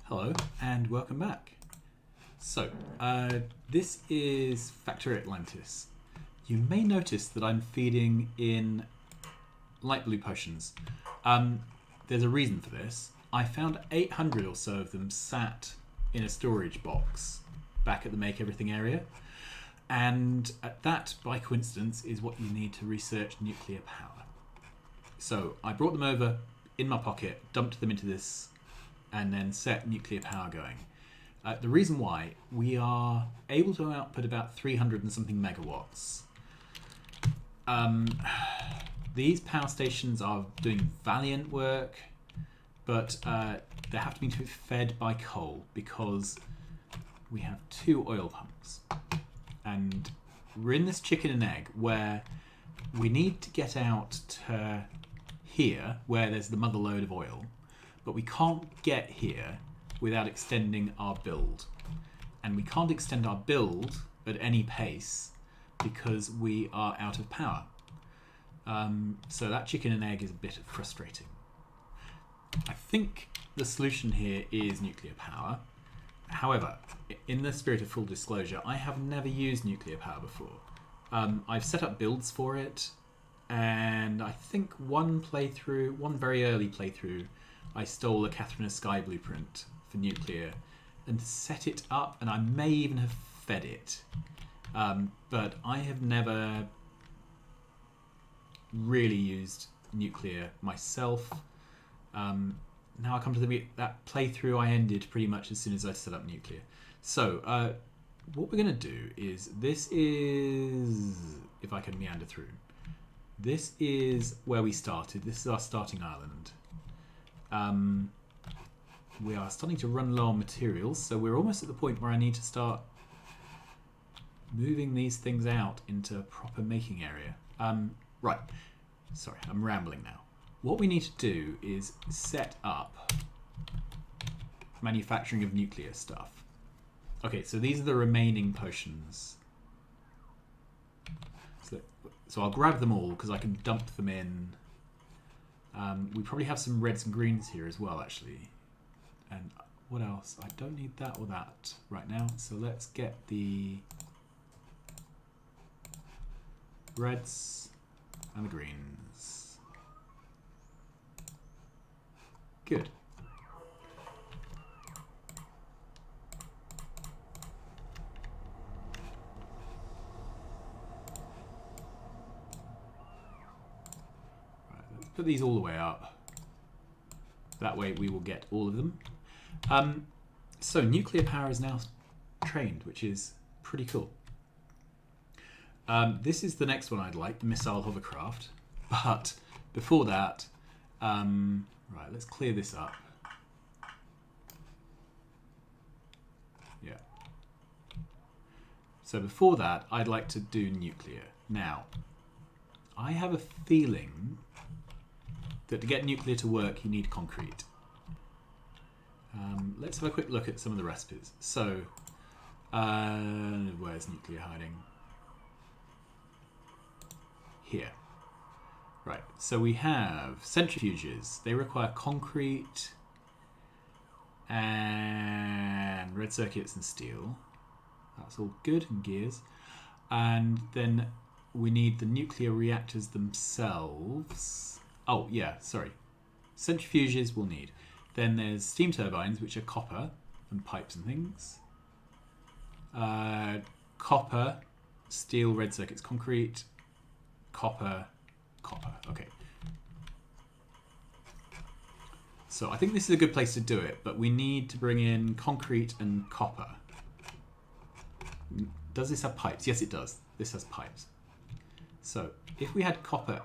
Hello and welcome back. So, this is Factorio Atlantis. You may notice that I'm feeding in light blue potions. There's a reason for this. I found 800 or so of them sat in a storage box back at the Make Everything area. And that, by coincidence, is what you need to research nuclear power. So I brought them over in my pocket, dumped them into this, and then set nuclear power going. The reason why, we are able to output about 300 and something megawatts. These power stations are doing valiant work, but they have to be fed by coal because we have 2 oil pumps. And we're in this chicken and egg where we need to get out to here where there's the mother lode of oil, but we can't get here without extending our build. And we can't extend our build at any pace because we are out of power. So that chicken and egg is a bit frustrating. I think the solution here is nuclear power. However, in the spirit of full disclosure, I have never used nuclear power before. I've set up builds for it, and I think one very early playthrough, I stole a Catherine of Sky blueprint for nuclear and set it up, and I may even have fed it. But I have never really used nuclear myself. Now I come to that playthrough I ended pretty much as soon as I set up nuclear. So what we're going to do is, this is, if I can meander through, this is where we started. This is our starting island. We are starting to run low on materials, so we're almost at the point where I need to start moving these things out into a proper making area. Right, sorry, I'm rambling now. What we need to do is set up manufacturing of nuclear stuff. Okay, so these are the remaining potions. So I'll grab them all because I can dump them in. We probably have some reds and greens here as well, actually. And what else? I don't need that or that right now. So let's get the reds and the greens. Good. Right, let's put these all the way up. That way we will get all of them. So nuclear power is now trained, which is pretty cool. This is the next one I'd like, the missile hovercraft. But before that, right, let's clear this up. Yeah. So before that, I'd like to do nuclear. Now, I have a feeling that to get nuclear to work, you need concrete. Let's have a quick look at some of the recipes. So, where's nuclear hiding? Here. Right, so we have centrifuges. They require concrete and red circuits and steel. That's all good, and gears. And then we need the nuclear reactors themselves. Oh, yeah, sorry. Centrifuges we'll need. Then there's steam turbines, which are copper and pipes and things. Copper, steel, red circuits, concrete, copper, copper. Okay. So I think this is a good place to do it, but we need to bring in concrete and copper. Does this have pipes? Yes, it does. This has pipes. So if we had copper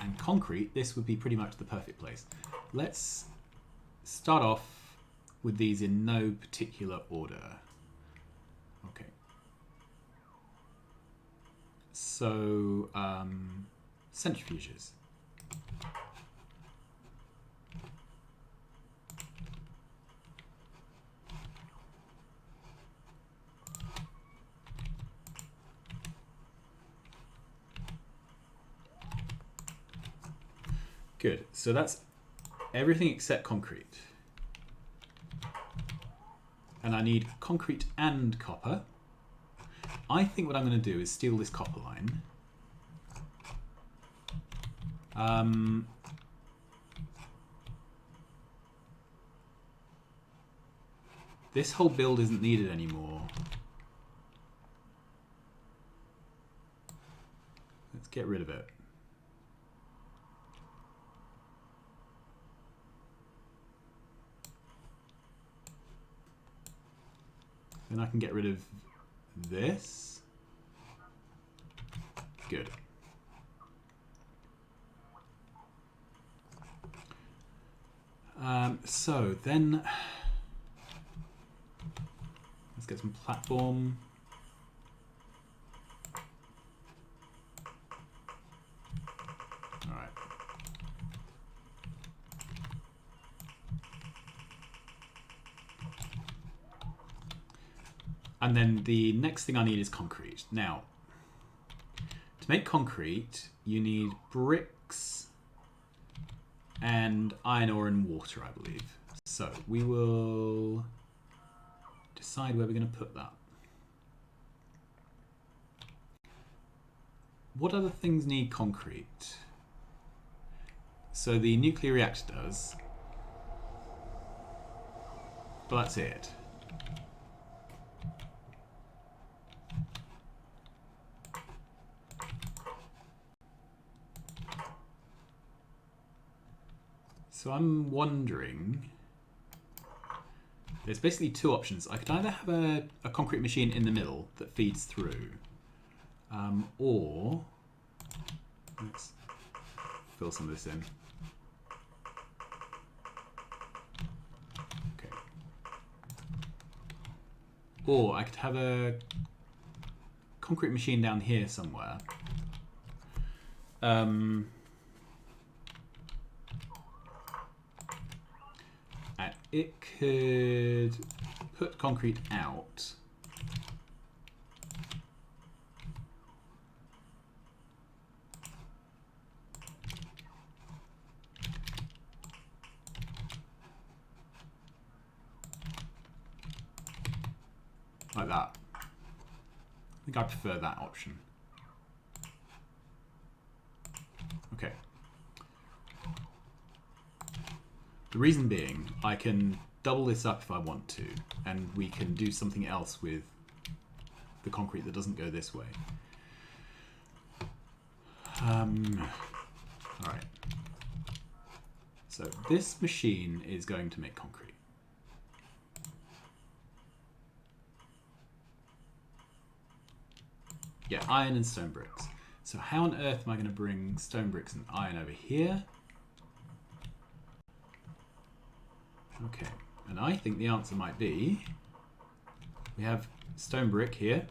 and concrete, this would be pretty much the perfect place. Let's start off with these in no particular order. Okay. So, centrifuges. Good. So that's everything except concrete. And I need concrete and copper. I think what I'm going to do is steal this copper line. This whole build isn't needed anymore. Let's get rid of it. Then I can get rid of this. Good. So then let's get some platform. All right. And then the next thing I need is concrete. Now, to make concrete, you need bricks and iron ore and water, I believe. So we will decide where we're going to put that. What other things need concrete? So the nuclear reactor does. But that's it. So I'm wondering, there's basically two options. I could either have a concrete machine in the middle that feeds through, or let's fill some of this in. Okay. Or I could have a concrete machine down here somewhere. And it could put concrete out. Like that. I think I prefer that option. Okay. The reason being, I can double this up if I want to, and we can do something else with the concrete that doesn't go this way. Alright. So this machine is going to make concrete. Yeah, iron and stone bricks. So how on earth am I going to bring stone bricks and iron over here? Okay, and I think the answer might be, we have stone brick here.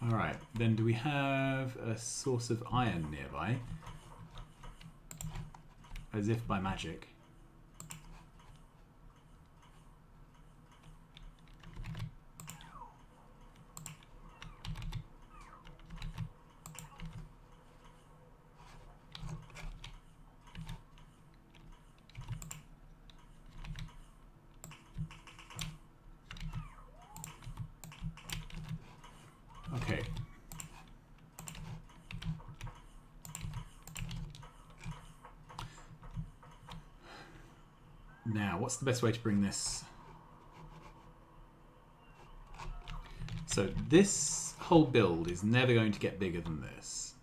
All right, then do we have a source of iron nearby? As if by magic. Okay. Now, what's the best way to bring this? So this whole build is never going to get bigger than this.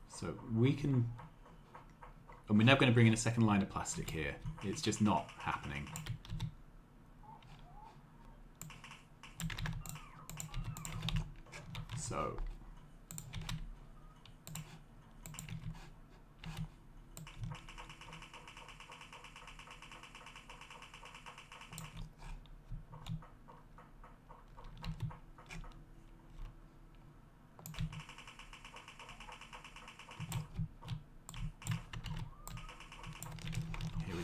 So we can, and we're never going to bring in a second line of plastic here. It's just not happening. So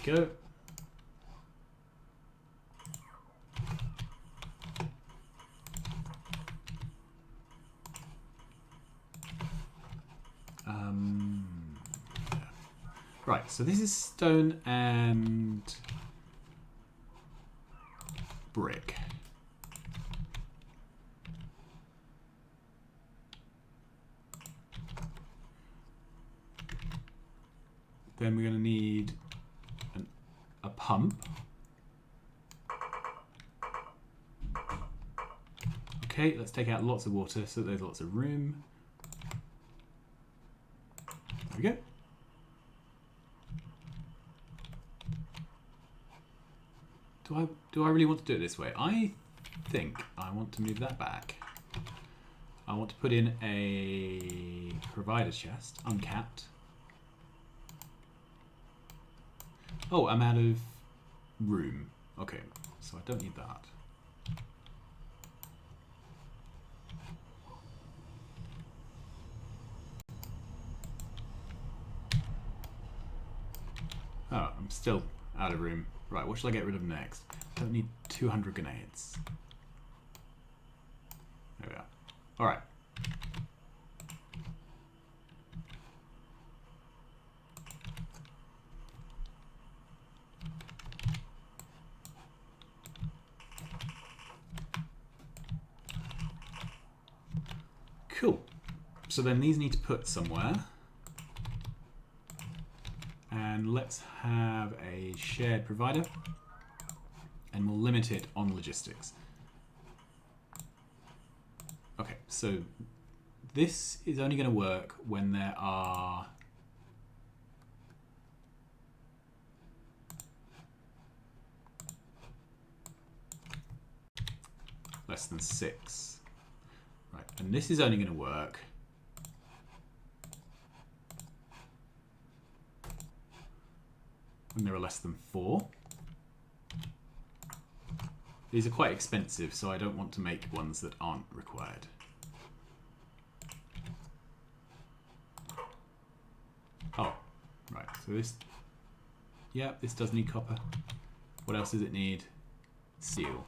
go. Right, so this is stone and brick. Then we're going to need a pump. Okay, let's take out lots of water so that there's lots of room. There we go. Do I really want to do it this way? I think I want to move that back. I want to put in a provider chest, uncapped. Oh, I'm out of room. Okay, so I don't need that. Oh, I'm still out of room. Right, what shall I get rid of next? I don't need 200 grenades. There we are. Alright. Cool. So then these need to put somewhere. And let's have a shared provider. And we'll limit it on logistics. Okay, so this is only going to work when there are less than 6. Right, and this is only going to work when there are less than 4. These are quite expensive, so I don't want to make ones that aren't required. Oh, right, so this, yeah, this does need copper. What else does it need? Steel.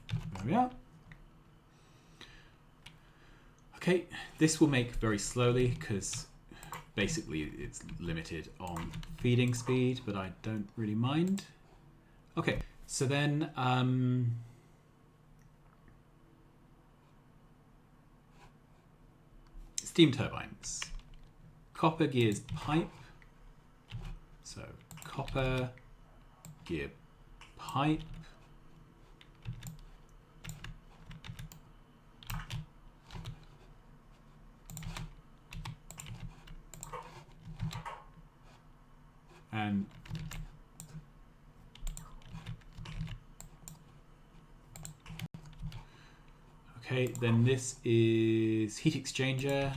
There we are. Okay, this will make very slowly because basically it's limited on feeding speed, but I don't really mind. Okay, so then steam turbines. Copper gears pipe. So copper gear pipe. And okay, then this is heat exchanger.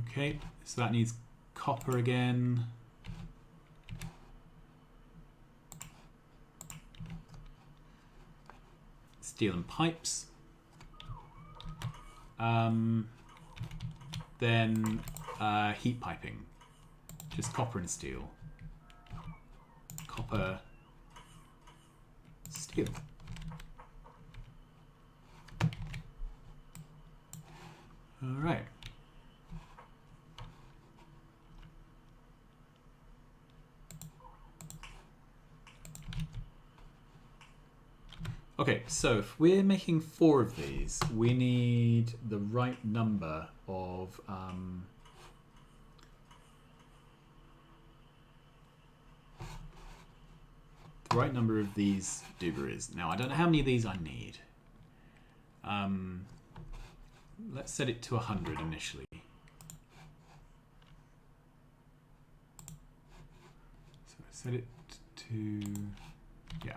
Okay, so that needs copper again. Steel and pipes. Then heat piping. Just copper and steel. Copper, steel. All right. Okay, so if we're making 4 of these, we need the right number of these dooberies. Now I don't know how many of these I need. Let's set it to 100 initially. So set it to, yeah.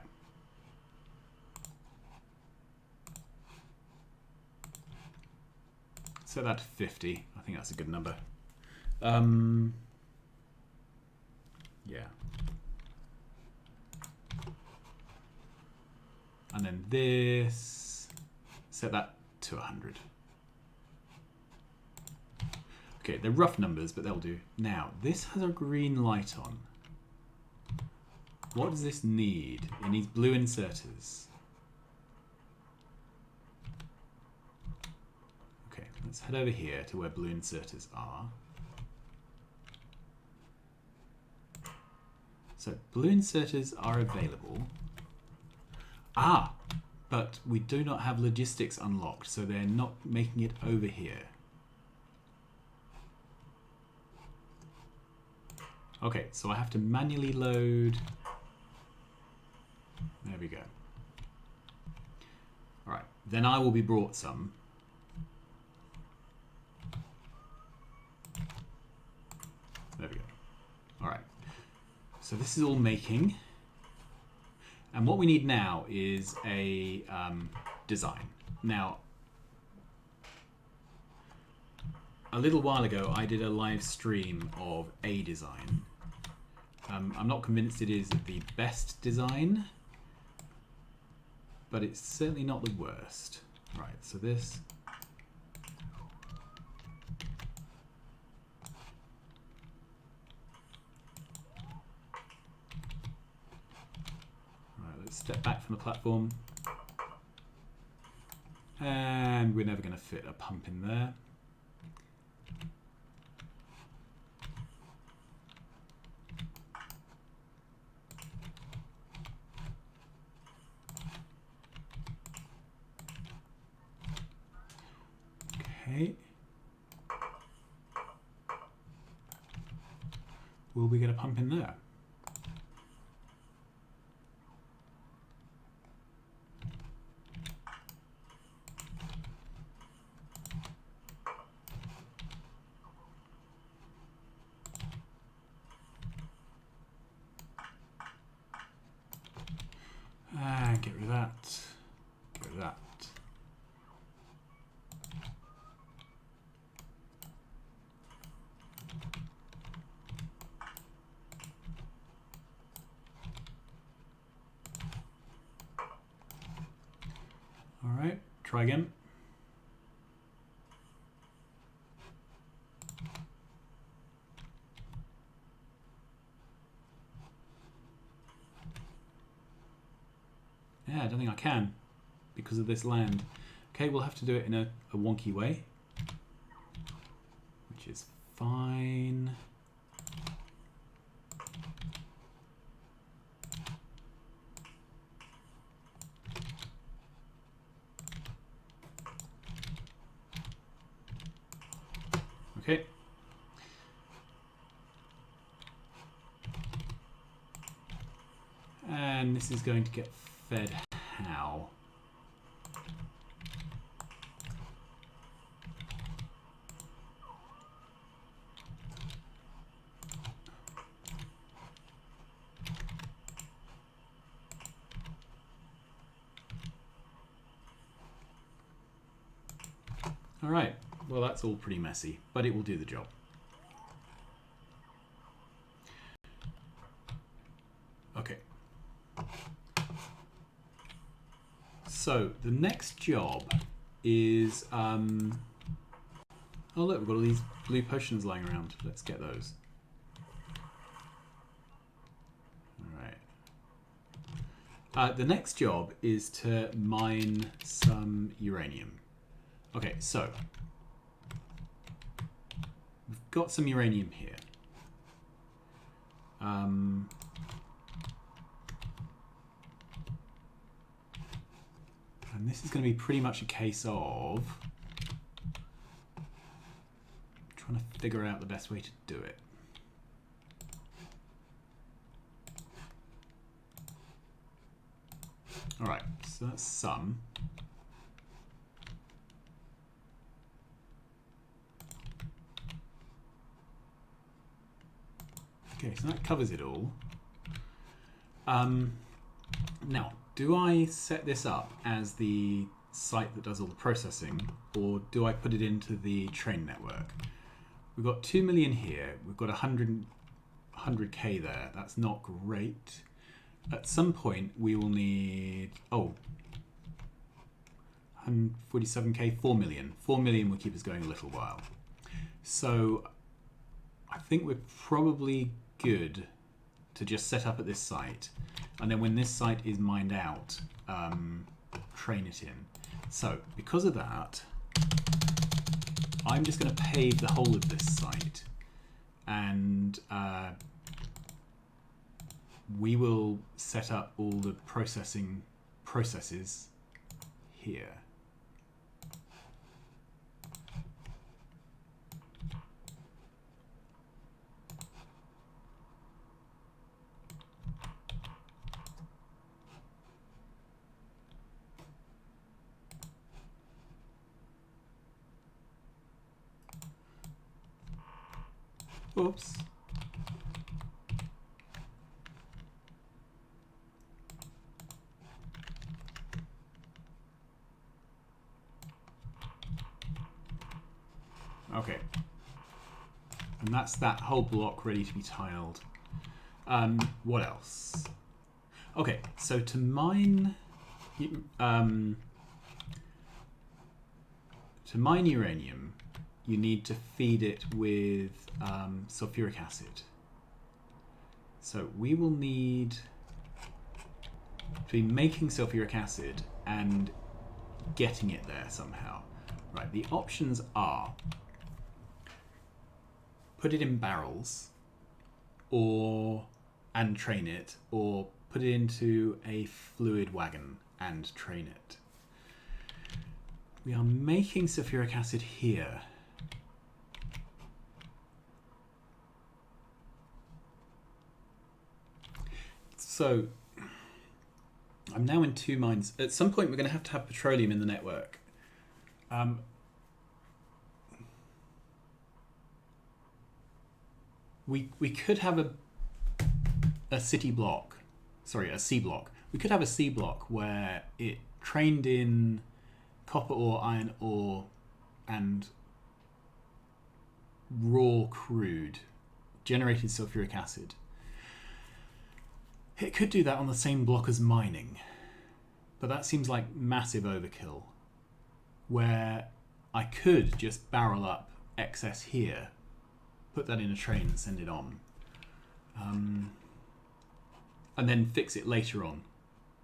Set that to 50. I think that's a good number. Yeah. And then this, set that to 100. Okay, they're rough numbers, but they'll do. Now, this has a green light on. What does this need? It needs blue inserters. Okay, let's head over here to where blue inserters are. So, blue inserters are available. Ah, but we do not have logistics unlocked, so they're not making it over here. Okay, so I have to manually load. There we go. All right, then I will be brought some. There we go. All right, so this is all making. And what we need now is a design. Now, a little while ago, I did a live stream of a design. I'm not convinced it is the best design, but it's certainly not the worst. Right, so this. Right, let's step back from the platform. And we're never going to fit a pump in there. Okay. Will we get a pump in there? Get rid of that. Get rid of that. All right, try again. Yeah, I don't think I can because of this land. Okay, we'll have to do it in a wonky way, which is fine. Okay. And this is going to get fed how? All right, well, that's all pretty messy, but it will do the job. Okay. So the next job is, oh look, we've got all these blue potions lying around. Let's get those. All right. The next job is to mine some uranium. Okay, so we've got some uranium here. And this is going to be pretty much a case of trying to figure out the best way to do it. All right, so that's some. Okay, so that covers it all. Now, do I set this up as the site that does all the processing, or do I put it into the train network? We've got 2 million here. We've got 100K there. That's not great. at some point we will need 147k, 4 million. 4 million will keep us going a little while. So I think we're probably good to just set up at this site, and then when this site is mined out, train it in. So because of that, I'm just going to pave the whole of this site, and we will set up all the processes here. Oops. Okay. And that's that whole block ready to be tiled. What else? Okay, so to mine uranium, you need to feed it with sulfuric acid. So we will need to be making sulfuric acid and getting it there somehow. Right, the options are put it in barrels and train it, or put it into a fluid wagon and train it. We are making sulfuric acid here. So I'm now in two mines. At some point we're going to have petroleum in the network. We could have a city block, sorry, a C block. We could have a C block where it trained in copper ore, iron ore, and raw crude, generated sulfuric acid. It could do that on the same block as mining, but that seems like massive overkill, where I could just barrel up excess here, put that in a train and send it on, and then fix it later on.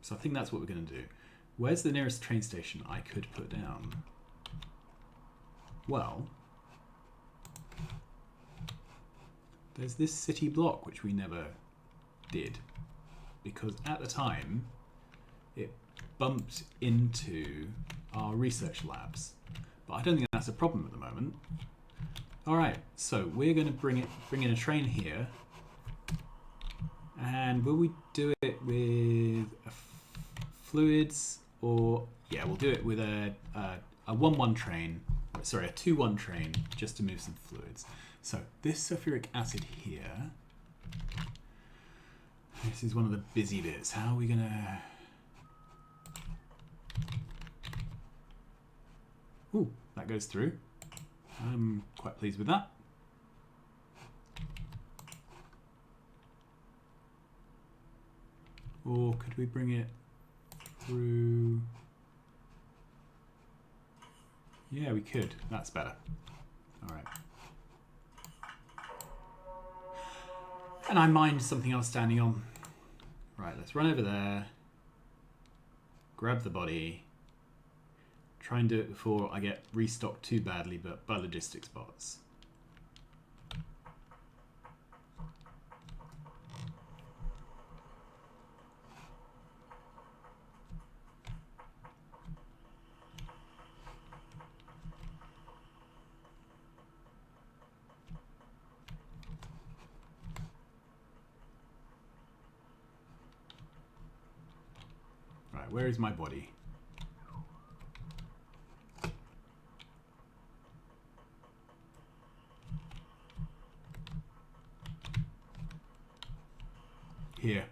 So I think that's what we're going to do. Where's the nearest train station I could put down? Well, there's this city block which we never did, because at the time it bumped into our research labs, but I don't think that's a problem at the moment. Alright, so we're going to bring in a train here, and will we do it with fluids, or yeah, we'll do it with a 1-1 train, sorry, a 2-1 train, just to move some fluids. So this sulfuric acid here, this is one of the busy bits. How are we gonna... Ooh, that goes through. I'm quite pleased with that. Or could we bring it through? Yeah, we could. That's better. All right. And I mined something else standing on. Right, let's run over there. Grab the body. Try and do it before I get restocked too badly, but by logistics bots. Right, where is my body? Here.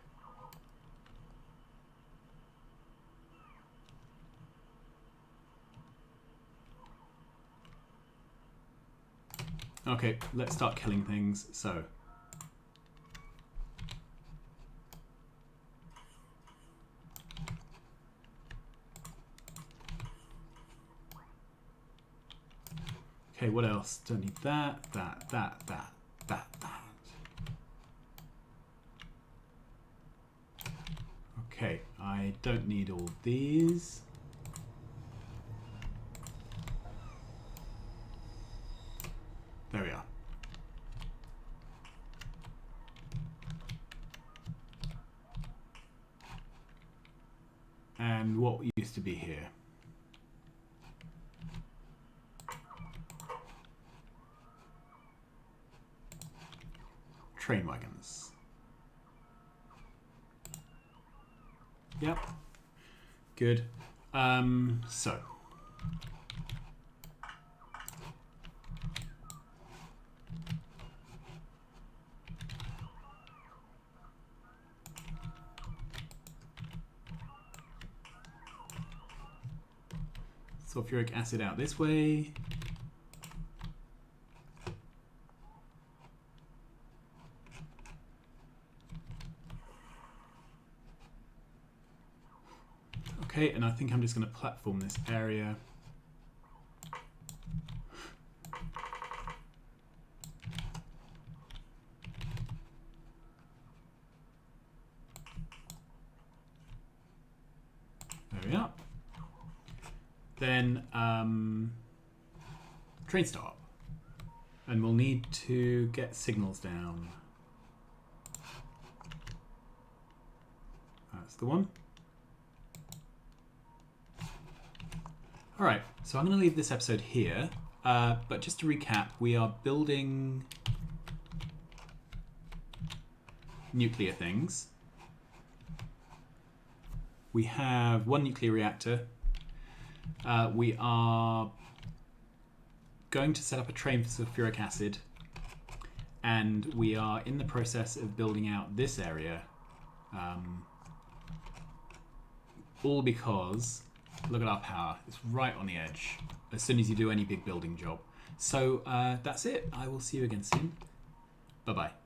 Okay, let's start killing things. So Okay, what else? Don't need that. Okay, I don't need all these. There we are. And what used to be here? Train wagons. Yep. Good. So. Sulfuric acid out this way. Okay, and I think I'm just going to platform this area. There we are. Then train stop. And we'll need to get signals down. That's the one. All right, so I'm going to leave this episode here, but just to recap, we are building nuclear things. We have one nuclear reactor. We are going to set up a train for sulfuric acid, and we are in the process of building out this area, all because look at our power. It's right on the edge as soon as you do any big building job. So that's it. I will see you again soon. Bye-bye.